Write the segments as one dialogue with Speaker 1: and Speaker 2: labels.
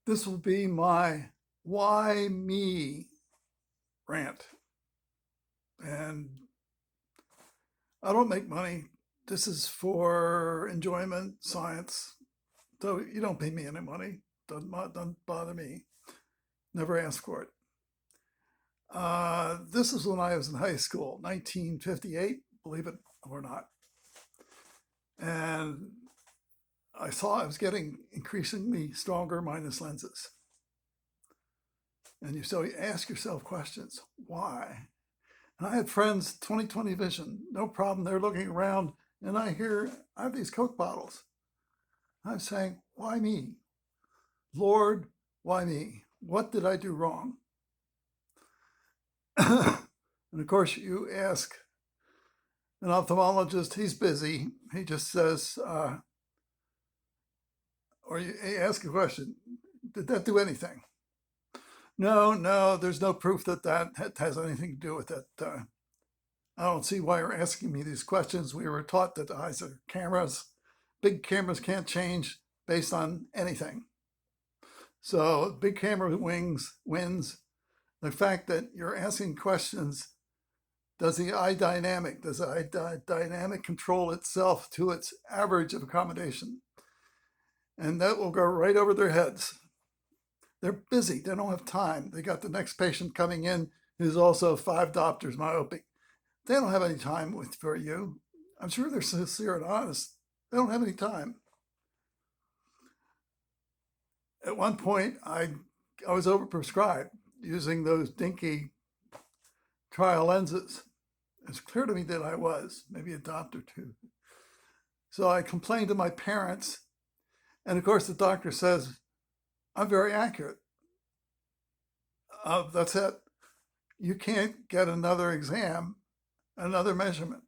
Speaker 1: This will be my why me rant. And I don't make money. This is for enjoyment, science. So you don't pay me any money. Doesn't bother me. Never ask for it. This is when I was in high school, 1958, believe it or not. And I saw I was getting increasingly stronger minus lenses. And so you ask yourself questions. Why? And I had friends, 20/20 vision, no problem. They're looking around and I have these Coke bottles. I'm saying, why me? Lord, why me? What did I do wrong? And of course, you ask an ophthalmologist, he's busy. He just says, or you ask a question, did that do anything? No, no, there's no proof that has anything to do with it. I don't see why you're asking me these questions. We were taught that the eyes are cameras. Big cameras can't change based on anything. So big camera wins. The fact that you're asking questions, does the eye dynamic control itself to its average of accommodation? And that will go right over their heads. They're busy. They don't have time. They got the next patient coming in who's also 5 diopters myopic. They don't have any time for you. I'm sure they're sincere and honest. They don't have any time. At one point, I was overprescribed using those dinky trial lenses. It's clear to me that I was, maybe a dot or two. So I complained to my parents. And of course, the doctor says, I'm very accurate. That's it. You can't get another exam, another measurement.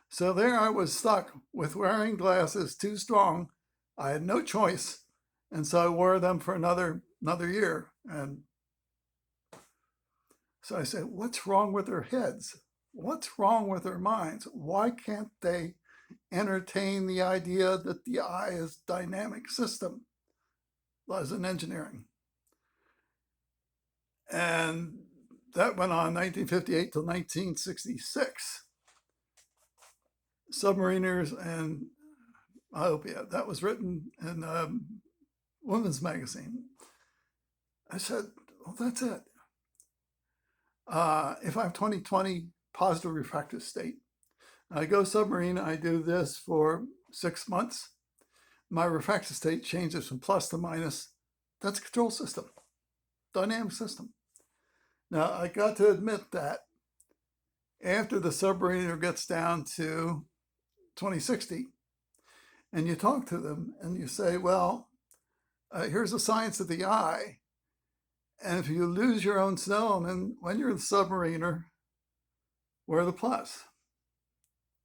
Speaker 1: So there I was stuck with wearing glasses too strong. I had no choice. And so I wore them for another year. And so I said, what's wrong with their heads? What's wrong with their minds? Why can't they entertain the idea that the eye is a dynamic system as in engineering? And that went on 1958 till 1966. Submariners and myopia. That was written in Women's Magazine. I said, well, that's it. If I have 20/20 positive refractive state, I go submarine, I do this for 6 months. My refractive state changes from plus to minus. That's a control system, dynamic system. Now, I got to admit that after the submariner gets down to 20/60, and you talk to them and you say, well, here's the science of the eye. And if you lose your own zone, and when you're the submariner, wear the plus.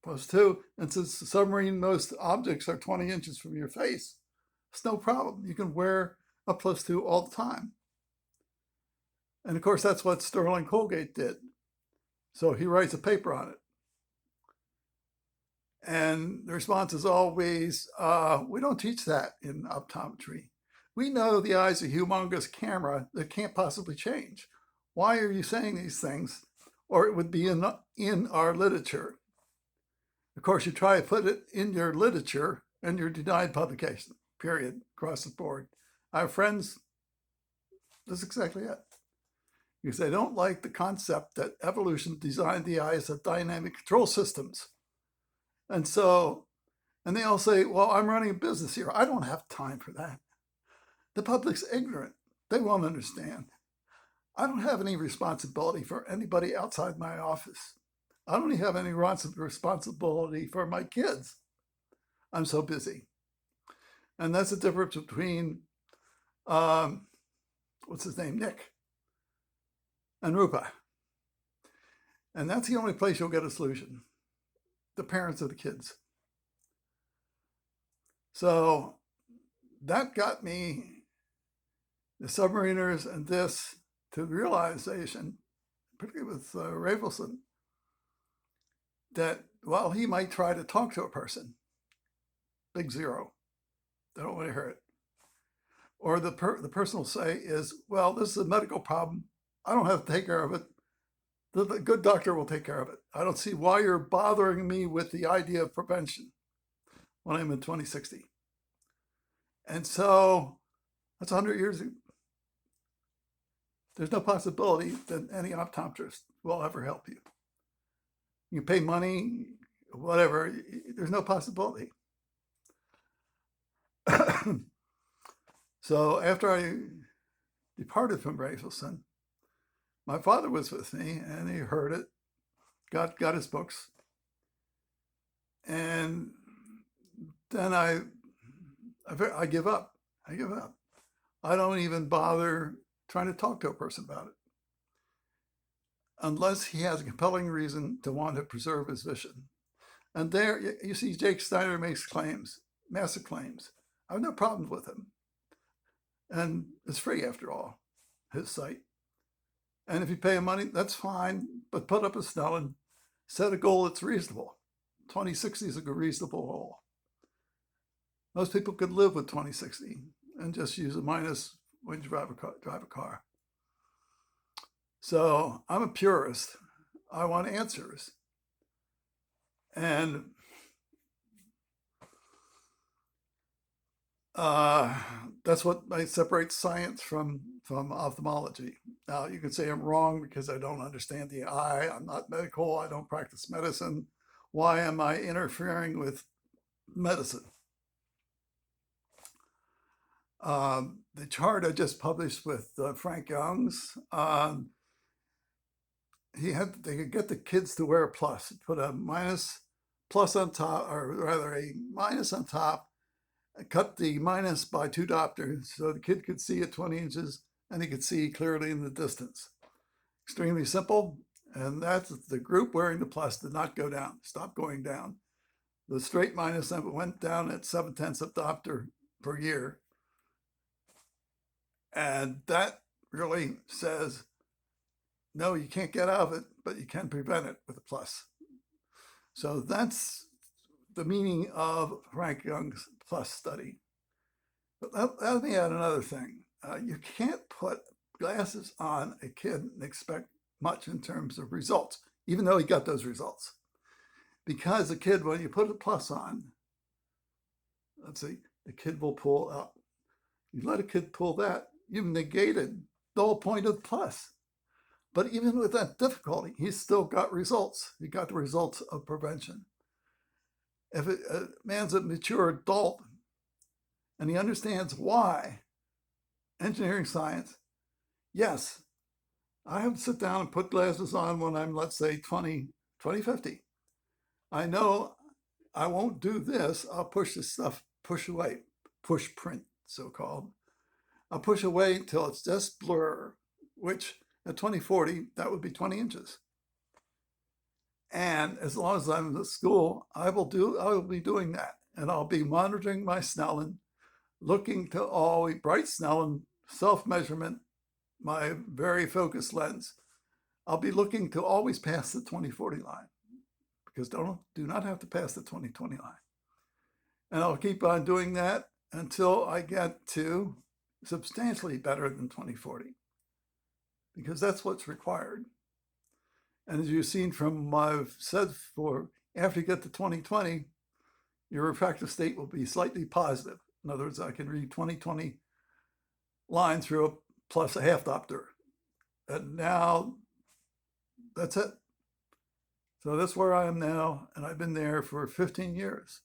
Speaker 1: +2. And since the submarine, most objects are 20 inches from your face, it's no problem. You can wear a +2 all the time. And of course, that's what Sterling Colgate did. So he writes a paper on it. And the response is always, we don't teach that in optometry. We know the eye's a humongous camera that can't possibly change. Why are you saying these things? Or it would be in our literature. Of course, you try to put it in your literature and you're denied publication, period, across the board. I have friends, that's exactly it. Because they don't like the concept that evolution designed the eye as a dynamic control systems. And so, and they all say, well, I'm running a business here. I don't have time for that. The public's ignorant. They won't understand. I don't have any responsibility for anybody outside my office. I don't even have any responsibility for my kids. I'm so busy. And that's the difference between, what's his name, Nick, and Rupa. And that's the only place you'll get a solution. The parents of the kids. So that got me, the submariners and this, to the realization, particularly with Rafelson, that while he might try to talk to a person, big zero, they don't want to hear it. Or the person will say is, well, this is a medical problem. I don't have to take care of it. The good doctor will take care of it. I don't see why you're bothering me with the idea of prevention when I'm in 2060. And so that's 100 years. There's no possibility that any optometrist will ever help you. You pay money, whatever, there's no possibility. So after I departed from Rafelson, my father was with me and he heard it, got his books. And then I give up. I give up. I don't even bother trying to talk to a person about it unless he has a compelling reason to want to preserve his vision. And there you see Jake Steiner makes claims, massive claims. I have no problems with him. And it's free after all, his site. And if you pay him money, that's fine, but put up a Snellen, set a goal that's reasonable. 2060 is a reasonable goal. Most people could live with 2060 and just use a minus when you drive a car. So I'm a purist. I want answers. And that's what separates science from ophthalmology. Now, you can say I'm wrong because I don't understand the eye. I'm not medical. I don't practice medicine. Why am I interfering with medicine? The chart I just published with Frank Young's, they could get the kids to wear a plus, put a plus on top, or rather a minus on top, cut the minus by 2 diopters so the kid could see at 20 inches and he could see clearly in the distance. Extremely simple. And that's the group wearing the plus did not go down, stopped going down. The straight minus went down at 0.7 of diopter per year. And that really says, no, you can't get out of it, but you can prevent it with a plus. So that's the meaning of Frank Young's plus study. But let me add another thing. You can't put glasses on a kid and expect much in terms of results, even though he got those results. Because a kid, when you put a plus on, let's see, the kid will pull up. You let a kid pull that, you've negated the whole point of the plus. But even with that difficulty, he's still got results. He got the results of prevention. If a man's a mature adult and he understands why, engineering science, yes, I have to sit down and put glasses on when I'm, let's say, 50. I know I won't do this. I'll push this stuff, push away, push print, so-called. I'll push away until it's just blur, which at 2040, that would be 20 inches. And as long as I'm in school, I will be doing that. And I'll be monitoring my Snellen, looking to always bright Snellen, self-measurement, my very focused lens. I'll be looking to always pass the 2040 line because do not have to pass the 2020 line. And I'll keep on doing that until I get to substantially better than 2040 because that's what's required. And as you've seen from what I've said before, after you get to 2020, your refractive state will be slightly positive. In other words, I can read 2020 line through a plus a half diopter. And now that's it. So that's where I am now, and I've been there for 15 years.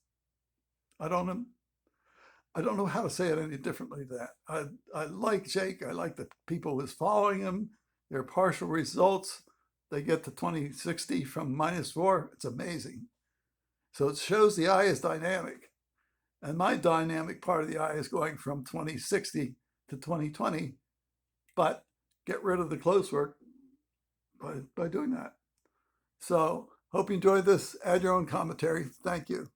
Speaker 1: I don't know how to say it any differently than that. I like Jake. I like the people who's following him. Their partial results. They get to 2060 from -4. It's amazing. So it shows the eye is dynamic. And my dynamic part of the eye is going from 2060 to 2020, but get rid of the close work by doing that. So hope you enjoyed this. Add your own commentary. Thank you.